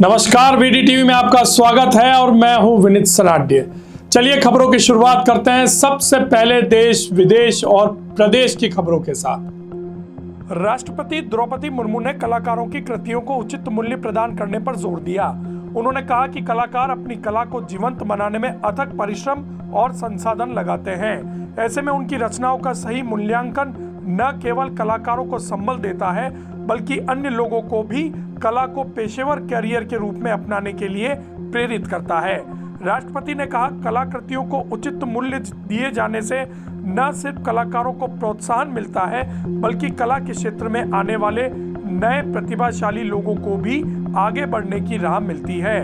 नमस्कार, VD TV में आपका स्वागत है और मैं हूं विनीत सलाड्य। चलिए खबरों की शुरुआत करते हैं। सबसे पहले देश विदेश और प्रदेश की खबरों के साथ। राष्ट्रपति द्रौपदी मुर्मू ने कलाकारों की कृतियों को उचित मूल्य प्रदान करने पर जोर दिया। उन्होंने कहा कि कलाकार अपनी कला को जीवंत बनाने में अथक परिश्रम और संसाधन लगाते हैं। ऐसे में उनकी रचनाओं का सही मूल्यांकन न केवल कलाकारों को संबल देता है बल्कि अन्य लोगों को भी कला को पेशेवर करियर के रूप में अपनाने के लिए प्रेरित करता है। राष्ट्रपति ने कहा, कलाकृतियों को उचित मूल्य दिए जाने से न सिर्फ कलाकारों को प्रोत्साहन मिलता है बल्कि कला के क्षेत्र में आने वाले नए प्रतिभाशाली लोगों को भी आगे बढ़ने की राह मिलती है।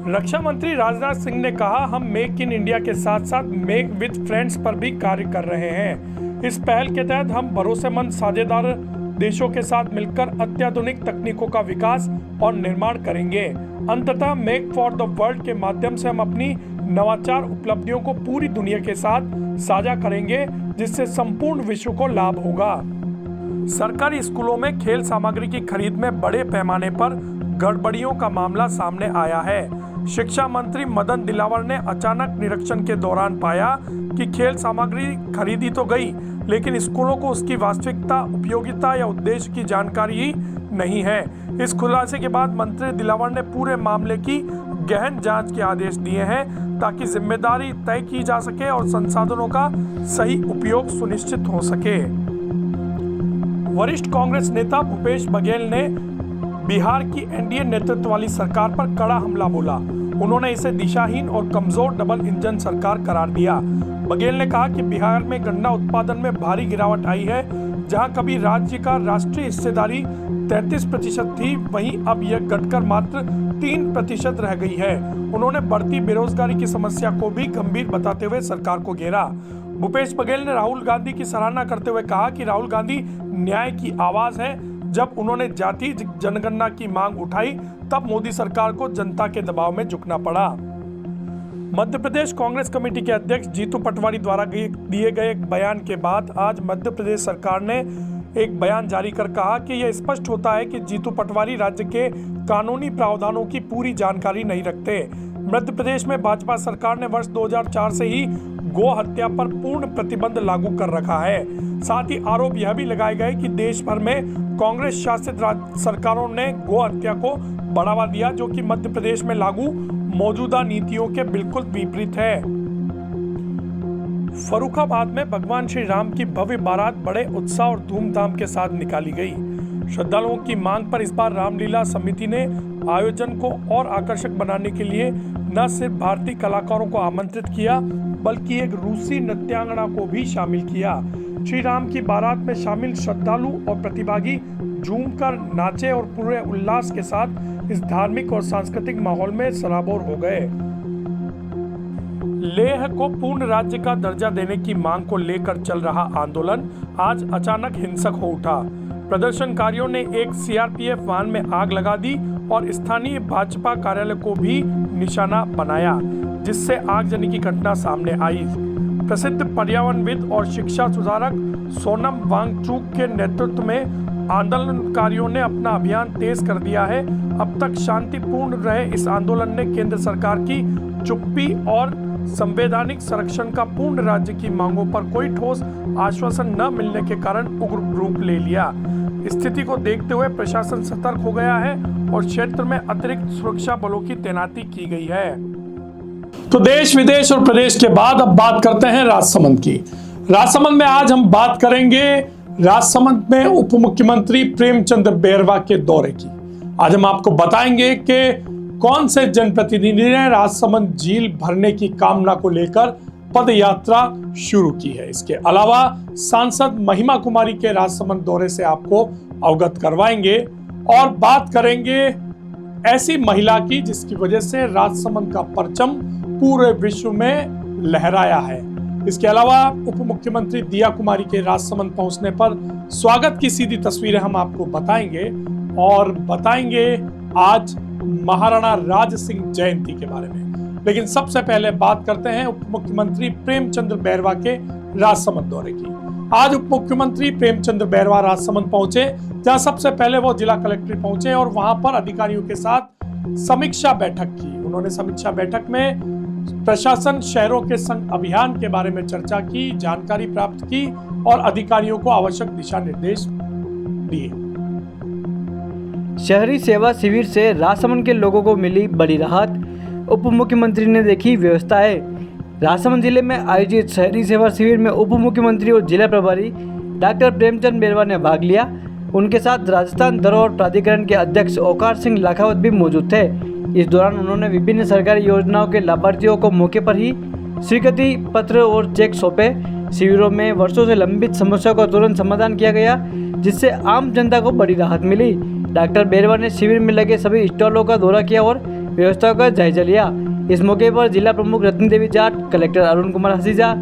रक्षा मंत्री राजनाथ सिंह ने कहा, हम मेक इन इंडिया के साथ साथ मेक विद फ्रेंड्स पर भी कार्य कर रहे हैं। इस पहल के तहत हम भरोसेमंद साझेदार देशों के साथ मिलकर अत्याधुनिक तकनीकों का विकास और निर्माण करेंगे। अंततः मेक फॉर द वर्ल्ड के माध्यम से हम अपनी नवाचार उपलब्धियों को पूरी दुनिया के साथ साझा करेंगे, जिससे संपूर्ण विश्व को लाभ होगा। सरकारी स्कूलों में खेल सामग्री की खरीद में बड़े पैमाने पर गड़बड़ियों का मामला सामने आया है। शिक्षा मंत्री मदन दिलावर ने अचानक निरीक्षण के दौरान पाया कि खेल सामग्री खरीदी तो गई, लेकिन स्कूलों को उसकी वास्तविकता, उपयोगिता या उद्देश्य की जानकारी ही नहीं है। इस खुलासे के बाद मंत्री दिलावर ने पूरे मामले की गहन जांच के आदेश दिए हैं ताकि जिम्मेदारी तय की जा सके और संसाधनों का सही उपयोग सुनिश्चित हो सके। वरिष्ठ कांग्रेस नेता भूपेश बघेल ने बिहार की एनडीए नेतृत्व वाली सरकार पर कड़ा हमला बोला। उन्होंने इसे दिशाहीन और कमजोर डबल इंजन सरकार करार दिया। बघेल ने कहा कि बिहार में गन्ना उत्पादन में भारी गिरावट आई है। जहां कभी राज्य का राष्ट्रीय हिस्सेदारी 33% थी, वहीं अब यह घटकर मात्र 3% रह गई है। उन्होंने बढ़ती बेरोजगारी की समस्या को भी गंभीर बताते हुए सरकार को घेरा। भूपेश बघेल ने राहुल गांधी की सराहना करते हुए कहा कि राहुल गांधी न्याय की आवाज है। जब उन्होंने जाति जनगणना की मांग उठाई, तब मोदी सरकार को जनता के दबाव में झुकना पड़ा। मध्य प्रदेश कांग्रेस कमेटी के अध्यक्ष जीतू पटवारी द्वारा दिए गए एक बयान के बाद आज मध्य प्रदेश सरकार ने एक बयान जारी कर कहा कि यह स्पष्ट होता है कि जीतू पटवारी राज्य के कानूनी प्रावधानों की पूरी जानकारी नहीं रखते। मध्य प्रदेश में भाजपा सरकार ने वर्ष 2004 से ही गो हत्या पर पूर्ण प्रतिबंध लागू कर रखा है। साथ ही आरोप यह भी लगाए गए कि देश भर में कांग्रेस शासित सरकारों ने गो हत्या को बढ़ावा दिया, जो कि मध्य प्रदेश में लागू मौजूदा नीतियों के बिल्कुल विपरीत है। फर्रुखाबाद में भगवान श्री राम की भव्य बारात बड़े उत्साह और धूमधाम के साथ निकाली गई। श्रद्धालुओं की मांग पर इस बार रामलीला समिति ने आयोजन को और आकर्षक बनाने के लिए न सिर्फ भारतीय कलाकारों को आमंत्रित किया बल्कि एक रूसी नृत्यांगना को भी शामिल किया। श्री राम की बारात में शामिल श्रद्धालु और प्रतिभागी झूमकर नाचे और पूरे उल्लास के साथ इस धार्मिक और सांस्कृतिक माहौल में सराबोर हो गए। लेह को पूर्ण राज्य का दर्जा देने की मांग को लेकर चल रहा आंदोलन आज अचानक हिंसक हो उठा। प्रदर्शनकारियों ने एक सीआरपीएफ वाहन में आग लगा दी और स्थानीय भाजपा कार्यालय को भी निशाना बनाया, जिससे आगजनी की घटना सामने आई। प्रसिद्ध पर्यावरणविद और शिक्षा सुधारक सोनम वांगचुक के नेतृत्व में आंदोलनकारियों ने अपना अभियान तेज कर दिया है। अब तक शांतिपूर्ण रहे इस आंदोलन ने केंद्र सरकार की चुप्पी और संवैधानिक संरक्षण का पूर्ण राज्य की मांगों पर कोई ठोस आश्वासन न मिलने के कारण उग्र रूप ले लिया। स्थिति को देखते हुए प्रशासन सतर्क हो गया है और क्षेत्र में अतिरिक्त सुरक्षा बलों की तैनाती की गई है। तो देश विदेश और प्रदेश के बाद अब बात करते हैं राजसमंद की। राजसमंद में आज हम बात करेंगे राजसमंद में उप मुख्यमंत्री प्रेमचंद बैरवा के दौरे की। आज हम आपको बताएंगे कि कौन से जनप्रतिनिधि ने राजसमंद झील भरने की कामना को लेकर पद यात्रा शुरू की है। इसके अलावा सांसद महिमा कुमारी के राजसमंद दौरे से आपको अवगत करवाएंगे और बात करेंगे ऐसी महिला की जिसकी वजह से राजसमंद का परचम पूरे विश्व में लहराया है। इसके अलावा उप मुख्यमंत्री दिया कुमारी के राजसमंद पहुंचने पर स्वागत की सीधी तस्वीरें हम आपको बताएंगे और बताएंगे आज महाराणा राज सिंह जयंती के बारे में। लेकिन सबसे पहले बात करते हैं उप मुख्यमंत्री प्रेमचंद बैरवा के राजसमंद दौरे की। आज उप मुख्यमंत्री प्रेमचंद बैरवा राजसमंद पहुंचे, जहां सबसे पहले वो जिला कलेक्ट्रेट पहुंचे और वहां पर अधिकारियों के साथ समीक्षा बैठक की। उन्होंने समीक्षा बैठक में प्रशासन शहरों के संग अभियान के बारे में चर्चा की, जानकारी प्राप्त की और अधिकारियों को आवश्यक दिशा निर्देश दिए। शहरी सेवा शिविर से राजसमंद के लोगों को मिली बड़ी राहत, उप मुख्यमंत्री ने देखी व्यवस्थाएं। राजसमंद जिले में आयोजित शहरी सेवा शिविर में उप मुख्यमंत्री और जिला प्रभारी डॉक्टर प्रेमचंद बैरवा ने भाग लिया। उनके साथ राजस्थान धरोहर प्राधिकरण के अध्यक्ष ओकार सिंह लाखावत भी मौजूद थे। इस दौरान उन्होंने विभिन्न सरकारी योजनाओं के लाभार्थियों को मौके पर ही स्वीकृति पत्र और चेक सौंपे। शिविरों में वर्षों से लंबित समस्याओं का तुरंत समाधान किया गया, जिससे आम जनता को बड़ी राहत मिली। डॉक्टर बैरवा ने शिविर में लगे सभी स्टॉलों का दौरा किया और व्यवस्थाओं का जायजा लिया। इस मौके पर जिला प्रमुख रत्न देवी जाट, कलेक्टर अरुण कुमार हसीजा,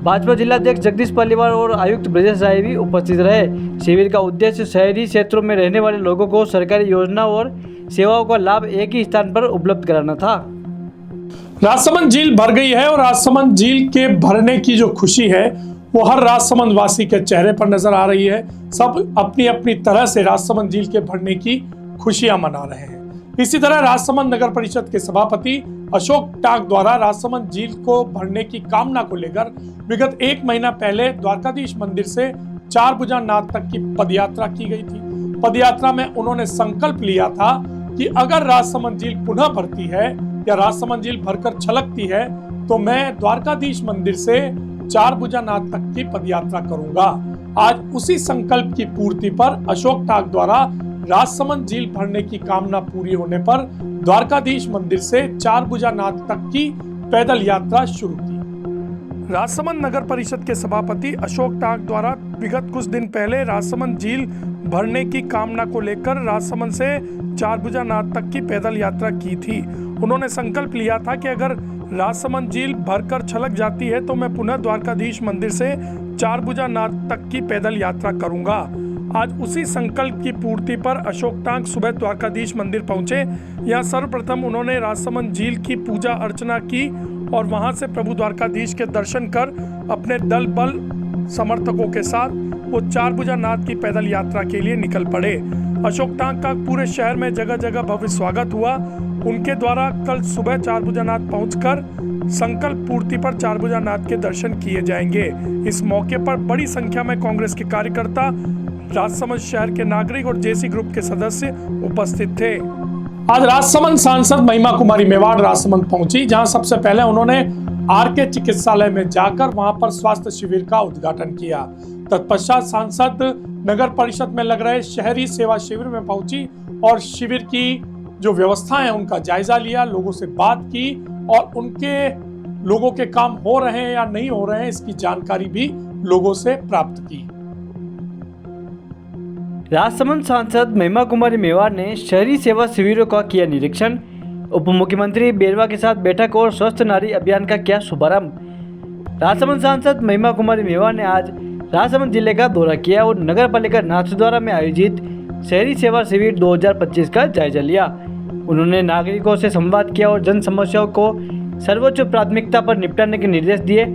भाजपा जिलाध्यक्ष जगदीश पालीवाल और आयुक्त ब्रजेश राय भी उपस्थित रहे। शिविर का उद्देश्य शहरी क्षेत्रों में रहने वाले लोगों को सरकारी योजनाओं और सेवाओं का लाभ एक ही स्थान पर उपलब्ध कराना था। राजसमंद झील भर गई है और राजसमंद झील के भरने की जो खुशी है वो हर राजसमंद वासी के चेहरे पर नजर आ रही है। सब अपनी अपनी तरह से राजसमंद झील के भरने की खुशियां मना रहे हैं। इसी तरह राजसमंद नगर परिषद के सभापति अशोक टाक द्वारा राजसमंद झील को भरने की कामना को लेकर विगत 1 महीना पहले द्वारकाधीश मंदिर से 4 भुजा नाथ तक की पदयात्रा की गई थी। पदयात्रा में उन्होंने संकल्प लिया था कि अगर राजसमंद झील पुनः भरती है या राजसमंद झील भरकर छलकती है तो मैं द्वारकाधीश मंदिर से 4 भुजा नाथ तक की पदयात्रा करूंगा। आज उसी संकल्प की पूर्ति पर अशोक टाक द्वारा राजसमंद झील भरने की कामना पूरी होने पर द्वारकाधीश मंदिर से 4 भुजा नाथ तक की पैदल यात्रा शुरू की। राजसमंद नगर परिषद के सभापति अशोक टाक द्वारा विगत कुछ दिन पहले राजसमंद झील भरने की कामना को लेकर राजसमंद से 4 भुजा नाथ तक की पैदल यात्रा की थी। उन्होंने संकल्प लिया था कि अगर राजसमंद झील भरकर छलक जाती है तो मैं पुनः द्वारकाधीश मंदिर से 4 भुजा नाथ तक की पैदल यात्रा करूंगा। आज उसी संकल्प की पूर्ति पर अशोक टाक सुबह द्वारकाधीश मंदिर पहुंचे। यहाँ सर्वप्रथम उन्होंने राजसमंद झील की पूजा अर्चना की और वहां से प्रभु द्वारकाधीश के दर्शन कर अपने दल बल समर्थकों के साथ वो 4 भुजा नाथ की पैदल यात्रा के लिए निकल पड़े। अशोक टाक का पूरे शहर में जगह जगह भव्य स्वागत हुआ। उनके द्वारा कल सुबह 4 भुजा नाथ पहुंचकर संकल्प पूर्ति पर 4 भुजा नाथ के दर्शन किए जाएंगे। इस मौके पर बड़ी संख्या में कांग्रेस के कार्यकर्ता, राजसमंद शहर के नागरिक और जेसी ग्रुप के सदस्य उपस्थित थे। आज राजसमंद सांसद महिमा कुमारी मेवाड़ राजसमंद पहुंची, जहां सबसे पहले उन्होंने आरके चिकित्सालय में जाकर वहां पर स्वास्थ्य शिविर का उद्घाटन किया। तत्पश्चात सांसद नगर परिषद में लग रहे शहरी सेवा शिविर में पहुंची और शिविर की जो व्यवस्था है उनका जायजा लिया, लोगों से बात की और उनके लोगों के काम हो रहे हैं या नहीं हो रहे हैं इसकी जानकारी भी लोगों से प्राप्त की। राजसमंद सांसद महिमा कुमारी मेवाड़ ने शहरी सेवा शिविरों का किया निरीक्षण। उप मुख्यमंत्री बैरवा के साथ बैठक और स्वस्थ नारी अभियान का किया शुभारंभ। राजसमंद सांसद महिमा कुमारी मेवाड़ ने आज राजसमंद जिले का दौरा किया और नगर पालिका नाथद्वारा में आयोजित शहरी सेवा शिविर 2025 का जायजा लिया। उन्होंने नागरिकों से संवाद किया और जन समस्याओं को सर्वोच्च प्राथमिकता पर निपटाने के निर्देश दिए।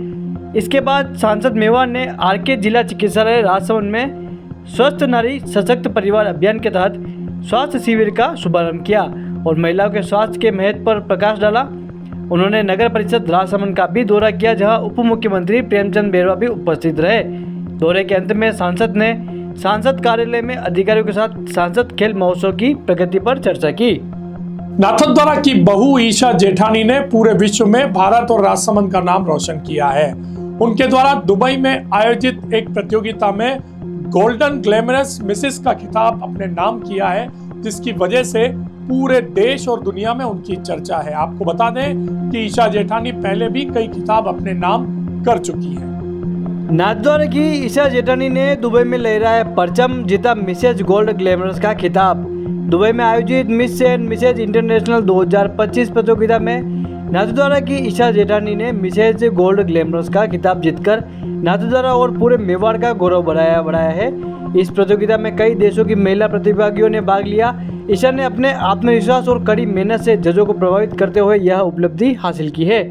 इसके बाद सांसद मेवाड़ ने आरके जिला चिकित्सालय राजसमंद में स्वस्थ नारी सशक्त परिवार अभियान के तहत स्वास्थ्य शिविर का शुभारंभ किया और महिलाओं के स्वास्थ्य के महत्व पर प्रकाश डाला। उन्होंने नगर परिषद राजसमंद का भी दौरा किया, जहां उप मुख्यमंत्री प्रेमचंद बैरवा भी उपस्थित रहे। दौरे के अंत में सांसद ने सांसद कार्यालय में अधिकारियों के साथ सांसद खेल महोत्सव की प्रगति पर चर्चा की। नाथद्वारा की बहू ईशा जेठानी ने पूरे विश्व में भारत और राजसमंद का नाम रोशन किया है। उनके द्वारा दुबई में आयोजित एक प्रतियोगिता में गोल्डन ग्लैमरस मिसेस का खिताब अपने नाम किया है, जिसकी वजह से पूरे देश और दुनिया में उनकी चर्चा है। आपको बता दें कि ईशा जेठानी पहले भी कई खिताब अपने नाम कर चुकी है। नाथद्वारा की ईशा जेठानी ने दुबई में लहराया परचम, जीता मिसेज गोल्ड ग्लैमरस का खिताब। दुबई में आयोजित मिस एंड मिसेज इंटरनेशनल 2025 प्रतियोगिता में नाथद्वारा की ईशा जेठानी ने मिसेज गोल्ड ग्लैमरस का खिताब जीतकर नाथद्वारा और पूरे मेवाड़ का गौरव बढ़ाया है। इस प्रतियोगिता में कई देशों की महिला प्रतिभागियों ने भाग लिया। ईशा ने अपने आत्मविश्वास और कड़ी मेहनत से जजों को प्रभावित करते हुए यह उपलब्धि हासिल की है।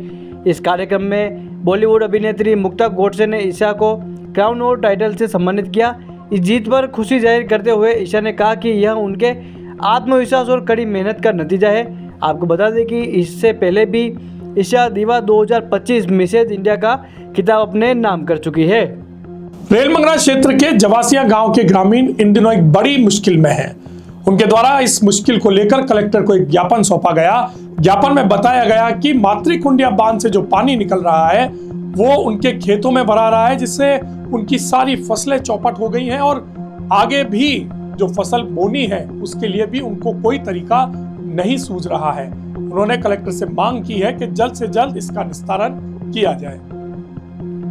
इस कार्यक्रम में बॉलीवुड अभिनेत्री मुक्ता गोडसे ने ईशा को क्राउन और टाइटल से सम्मानित किया। इस जीत पर खुशी जाहिर करते हुए ईशा ने कहा कि यह उनके आत्मविश्वास और कड़ी मेहनत का नतीजा है। आपको बता दें कि इससे पहले भी ईशा दीवा 2025 मिसेज इंडिया का खिताब अपने नाम कर चुकी है। रेलमंगरा क्षेत्र के जवासिया गांव के ग्रामीण इन दिनों एक बड़ी मुश्किल में हैं। उनके द्वारा इस मुश्किल को लेकर कलेक्टर को एक ज्ञापन सौंपा गया। ज्ञापन में बताया गया कि मातृकुंडिया बांध से जो पानी निकल रहा है वो उनके खेतों में भरा रहा है, जिससे उनकी सारी फसलें चौपट हो गई हैं और आगे भी जो फसल बोनी है उसके लिए भी उनको कोई तरीका नहीं सूझ रहा है। उन्होंने कलेक्टर से मांग की है कि जल्द से जल्द इसका निस्तारण किया जाए।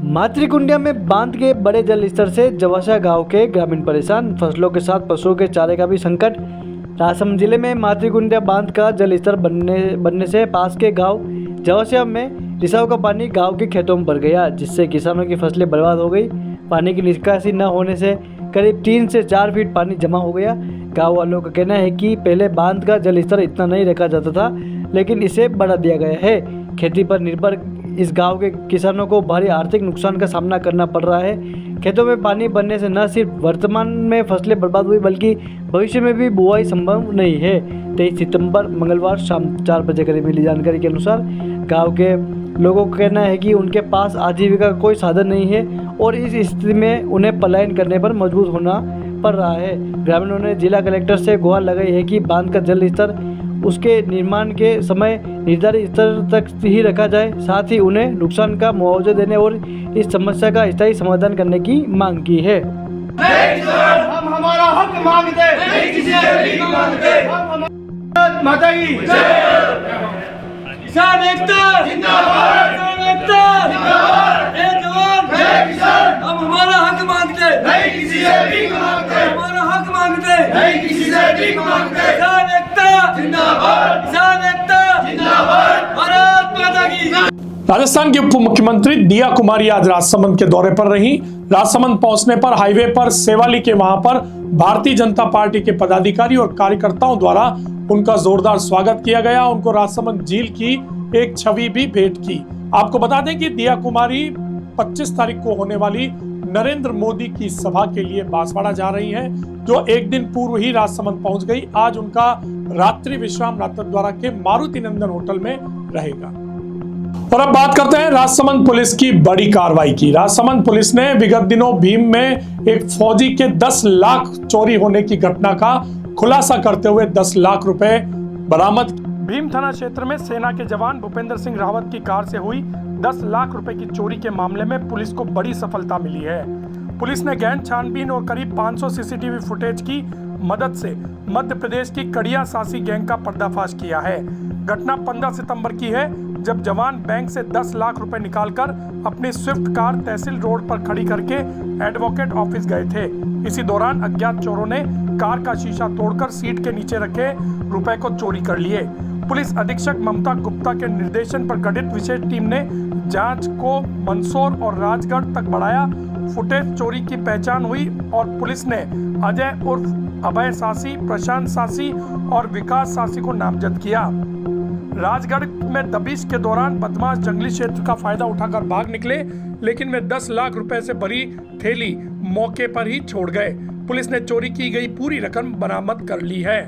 मातृकुंडिया में बांध के बड़े जल स्तर से जवासिया गांव के ग्रामीण परेशान, फसलों के साथ पशुओं के चारे का भी संकट। राजसमंद जिले में मातृकुंडिया बांध का जल स्तर बनने से पास के गांव जवासिया में रिसाव का पानी गांव के खेतों में भर गया, जिससे किसानों की फसलें बर्बाद हो गई। पानी की निकासी न होने से करीब 3 से 4 फीट पानी जमा हो गया। गाँव वालों का कहना है कि पहले बांध का जल स्तर इतना नहीं रखा जाता था, लेकिन इसे बढ़ा दिया गया है। खेती पर निर्भर इस गांव के किसानों को भारी आर्थिक नुकसान का सामना करना पड़ रहा है। खेतों में पानी बनने से न सिर्फ वर्तमान में फसलें बर्बाद हुई, बल्कि भविष्य में भी बुआई संभव नहीं है। 23 सितंबर मंगलवार शाम 4 बजे करीब मिली जानकारी के अनुसार गांव के लोगों का कहना है कि उनके पास आजीविका का कोई साधन नहीं है और इस स्थिति में उन्हें पलायन करने पर मजबूर होना पड़ रहा है। ग्रामीणों ने जिला कलेक्टर से गुहार लगाई है कि बांध का जल स्तर उसके निर्माण के समय निर्धारित स्तर तक ही रखा जाए, साथ ही उन्हें नुकसान का मुआवजा देने और इस समस्या का स्थायी समाधान करने की मांग की है। हम हमारा हक मांगते नहीं, किसी से भीख मांगते। हम माता की किसान एकता जिंदाबाद, किसान एकता जिंदाबाद, जय जवान जय किसान। हम हमारा हक मांगते नहीं, किसी से भीख मांगते। हमारा हक मांगते नहीं, किसी से भीख मांगते। किसान एकता जिंदाबाद, किसान एकता जिंदाबाद, भारत माता की। राजस्थान की उप मुख्यमंत्री दिया कुमारी आज राजसमंद के दौरे पर रही। राजसमंद पहुंचने पर हाईवे पर सेवाली के वहां पर भारतीय जनता पार्टी के पदाधिकारी और कार्यकर्ताओं द्वारा उनका जोरदार स्वागत किया गया। उनको राजसमंद झील की एक छवि भी भेंट की। आपको बता दें कि दिया कुमारी 25 तारीख को होने वाली नरेंद्र मोदी की सभा के लिए बांसवाड़ा जा रही हैं, जो एक दिन पूर्व ही राजसमंद पहुंच गई। आज उनका रात्रि विश्राम नाथद्वारा के मारुति नंदन होटल में रहेगा। और अब बात करते हैं राजसमंद पुलिस की बड़ी कार्रवाई की। राजसमंद पुलिस ने विगत दिनों भीम में एक फौजी के 10 लाख चोरी होने की घटना का खुलासा करते हुए 10 लाख रुपए बरामद। भीम थाना क्षेत्र में सेना के जवान भूपेंद्र सिंह रावत की कार से हुई 10 लाख रुपए की चोरी के मामले में पुलिस को बड़ी सफलता मिली है। पुलिस ने गहन छानबीन और करीब 500 सीसीटीवी फुटेज की मदद से मध्य प्रदेश की कड़िया सासी गैंग का पर्दाफाश किया है। घटना 15 सितंबर की है, जब जवान बैंक से 10 लाख रुपए निकालकर अपनी स्विफ्ट कार तहसील रोड पर खड़ी करके एडवोकेट ऑफिस गए थे। इसी दौरान अज्ञात चोरों ने कार का शीशा तोड़कर सीट के नीचे रखे रुपए को चोरी कर लिए। पुलिस अधीक्षक ममता गुप्ता के निर्देशन पर गठित विशेष टीम ने जांच को मंदसौर और राजगढ़ तक बढ़ाया। फुटेज चोरी की पहचान हुई और पुलिस ने अजय उर्फ अभय सासी, प्रशांत सासी और विकास सासी को नामजद किया। राजगढ़ में दबिश के दौरान बदमाश जंगली क्षेत्र का फायदा उठाकर भाग निकले, लेकिन वे 10 लाख रुपए से भरी थैली मौके पर ही छोड़ गए। पुलिस ने चोरी की गई पूरी रकम बरामद कर ली है।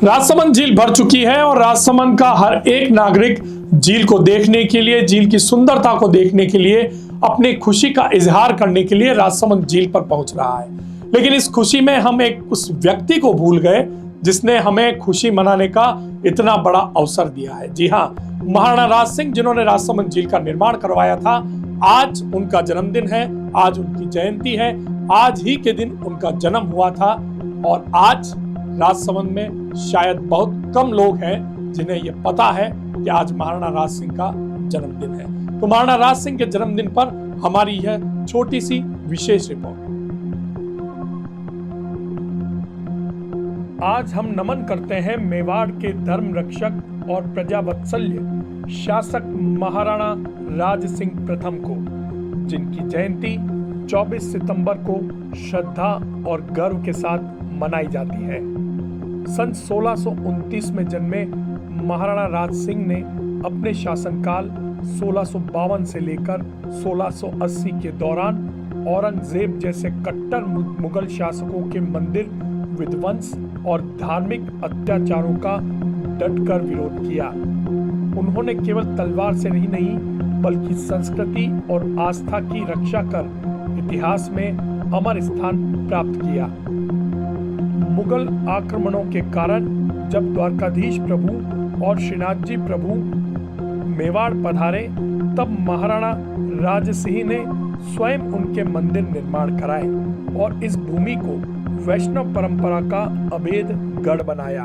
राजसमंद झील भर चुकी है और राजसमंद का हर एक नागरिक झील को देखने के लिए, झील की सुंदरता को देखने के लिए, अपनी खुशी का इजहार करने के लिए राजसमंद झील पर पहुंच रहा है। लेकिन इस खुशी में हम एक उस व्यक्ति को भूल गए जिसने हमें खुशी मनाने का इतना बड़ा अवसर दिया है। जी हाँ, महाराणा राज सिंह, जिन्होंने राजसमंद झील का निर्माण करवाया था। आज उनका जन्मदिन है, आज उनकी जयंती है। आज ही के दिन उनका जन्म हुआ था और आज राजसमंद में शायद बहुत कम लोग हैं जिन्हें यह पता है कि आज महाराणा राज सिंह का जन्मदिन है। तो महाराणा राज सिंह के जन्मदिन पर हमारी यह छोटी सी विशेष रिपोर्ट। आज हम नमन करते हैं मेवाड़ के धर्म रक्षक और प्रजावत्सल्य शासक महाराणा राज सिंह प्रथम को, जिनकी जयंती 24 सितंबर को श्रद्धा और गर्व के साथ मनाई जाती है। सन 1629 में जन्मे महाराणा राज सिंह ने अपने शासनकाल 1652 से लेकर 1680 के दौरान औरंगजेब जैसे कट्टर मुगल शासकों के मंदिर विध्वंस और धार्मिक अत्याचारों का डटकर विरोध किया। उन्होंने केवल तलवार से ही नहीं बल्कि संस्कृति और आस्था की रक्षा कर इतिहास में अमर स्थान प्राप्त किया। मुगल आक्रमणों के कारण जब द्वारकाधीश प्रभु और श्रीनाथ जी प्रभु मेवाड़ पधारे तब महाराणा राज सिंह ने स्वयं उनके मंदिर निर्माण कराए और इस भूमि को वैष्णव परंपरा का अभेद गढ़ बनाया।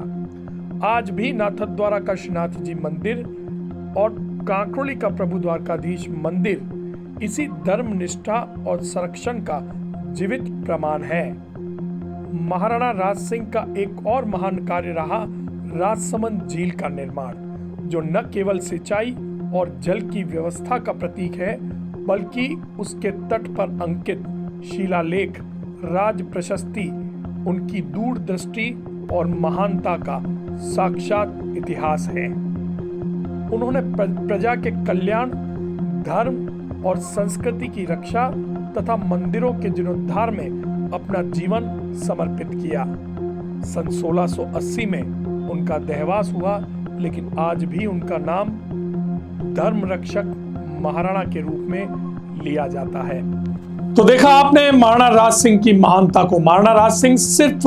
आज भी नाथद्वारा का श्रीनाथ जी मंदिर और कांकरोली का प्रभु द्वारकाधीश मंदिर इसी धर्म निष्ठा और संरक्षण का जीवित प्रमाण है। महाराणा राज सिंह का एक और महान कार्य रहा राजसमंद झील का निर्माण, जो न केवल सिंचाई और जल की व्यवस्था का प्रतीक है बल्कि उसके तट पर अंकित शिलालेख राज प्रशस्ति उनकी दूरदृष्टि और महानता का साक्षात इतिहास है। उन्होंने प्रजा के कल्याण, धर्म और संस्कृति की रक्षा तथा मंदिरों के जीर्णोद्धार में अपना जीवन समर्पित किया। सन 1680 में उनका देहवास हुआ, लेकिन आज भी उनका नाम धर्म रक्षक महाराणा के रूप में लिया जाता है। तो देखा आपने महाराणा राज सिंह की महानता को। महाराणा राज सिंह सिर्फ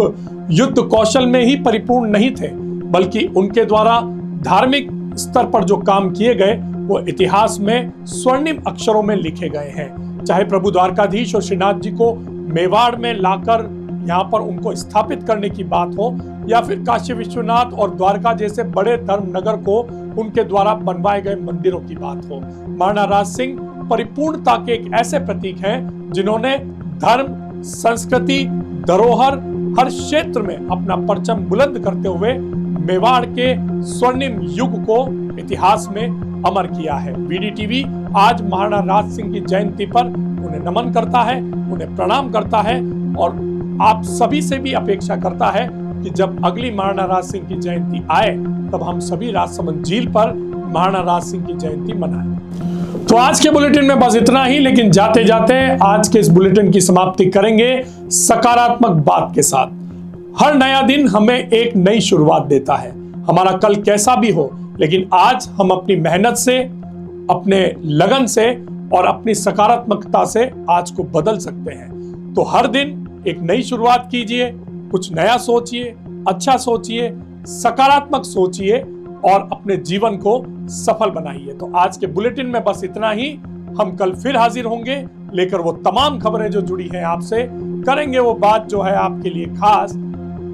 युद्ध कौशल में ही परिपूर्ण नहीं थे, बल्कि उनके द्वारा धार्मिक स्तर पर जो काम किए गए वो इतिहास में स्वर्णिम अक्षरों में लिखे गए हैं। चाहे प्रभु द्वारकाधीश और श्रीनाथ जी को मेवाड़ में लाकर यहाँ पर उनको स्थापित करने की बात हो, या फिर काशी विश्वनाथ और द्वारका जैसे बड़े धर्म नगर को उनके द्वारा बनवाए गए मंदिरों की बात हो, महाराणा राज सिंह परिपूर्णता के एक ऐसे प्रतीक हैं जिन्होंने धर्म, संस्कृति, धरोहर हर क्षेत्र में अपना परचम बुलंद करते हुए मेवाड़ के स्वर्णिम युग को इतिहास में अमर किया है। वीडीटीवी आज महाराणा राज सिंह की जयंती पर उन्हें नमन करता है, उन्हें प्रणाम करता है और आप सभी से भी अपेक्षा करता है कि जब अगली महाराणा राज सिंह की जयंती आए तब हम सभी राजसमंद झील पर महाराणा राज सिंह की जयंती मनाएं। तो आज के बुलेटिन में बस इतना ही, लेकिन जाते जाते आज के इस बुलेटिन की समाप्ति करेंगे सकारात्मक बात के साथ। हर नया दिन हमें एक नई शुरुआत देता है। हमारा कल कैसा भी हो, लेकिन आज हम अपनी मेहनत से, अपने लगन से और अपनी सकारात्मकता से आज को बदल सकते हैं। तो हर दिन एक नई शुरुआत कीजिए, कुछ नया सोचिए, अच्छा सोचिए, सकारात्मक सोचिए और अपने जीवन को सफल बनाइए। तो आज के बुलेटिन में बस इतना ही। हम कल फिर हाजिर होंगे लेकर वो तमाम खबरें जो जुड़ी हैं आपसे। करेंगे वो बात जो है आपके लिए खास,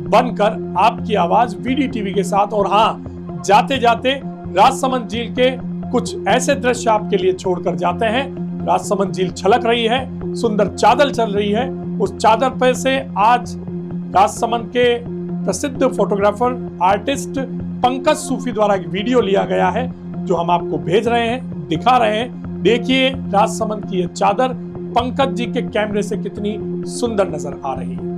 बनकर आपकी आवाज वीडीटीवी के साथ। और हाँ, जाते जाते राजसमंद झील के कुछ ऐसे दृश्य आपके लिए छोड़कर जाते हैं। राजसमंद झील छलक रही है, सुंदर चादर चल रही है। उस चादर पर से आज राजसमंद के प्रसिद्ध फोटोग्राफर आर्टिस्ट पंकज सूफी द्वारा एक वीडियो लिया गया है, जो हम आपको भेज रहे हैं, दिखा रहे हैं। देखिए राजसमंद की ये चादर पंकज जी के कैमरे से कितनी सुंदर नजर आ रही है।